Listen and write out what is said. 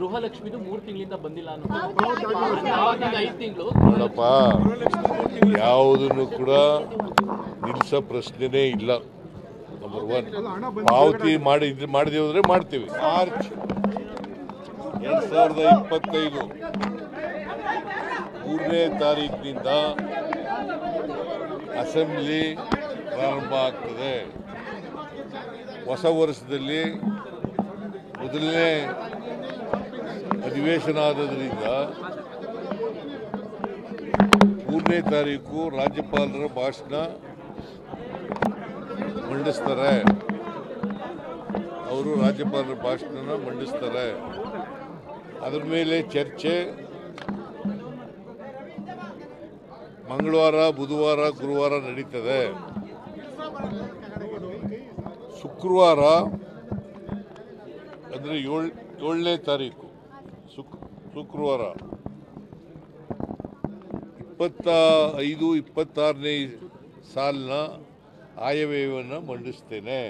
ಗೃಹಲಕ್ಷ್ಮಿದು 3 ತಿಂಗಳಿಂದ ಬಂದಿಲ್ಲ ಅನ್ನೋದು 5 ತಿಂಗಳು ನೋಡಪ್ಪ, ಯಾವುದನ್ನು ಕೂಡ ನಿಲ್ಲಿಸೋ ಪ್ರಶ್ನೆನೇ ಇಲ್ಲ. ನಂಬರ್ 1 ಪಾವತಿ ಮಾಡಿದೀವಿ ಅಂದ್ರೆ ಮಾಡ್ತೀವಿ. ಮಾರ್ಚ್ 2025 3ನೇ ತಾರೀಕಿನಿಂದ ಅಸೆಂಬ್ಲಿ ಪ್ರಾರಂಭ ಆಗ್ತದೆ. ಹೊಸ ವರ್ಷದಲ್ಲಿ ಮೊದಲನೇ ಅಧಿವೇಶನ ಆದದ್ರಿಂದ 3ನೇ ತಾರೀಕು ರಾಜ್ಯಪಾಲರ ಭಾಷಣ ಮಂಡಿಸ್ತಾರೆ. ಅವರು ರಾಜ್ಯಪಾಲರ ಭಾಷಣ ಮಂಡಿಸ್ತಾರೆ. ಅದರ ಮೇಲೆ ಚರ್ಚೆ ಮಂಗಳವಾರ, ಬುಧವಾರ, ಗುರುವಾರ ನಡೀತದೆ. ಶುಕ್ರವಾರ ಅಂದರೆ 7ನೇ ತಾರೀಕು ಶುಕ್ರವಾರ 25-26ನೇ ಸಾಲಿನ ಆಯವ್ಯಯವನ್ನು ಮಂಡಿಸ್ತೇನೆ.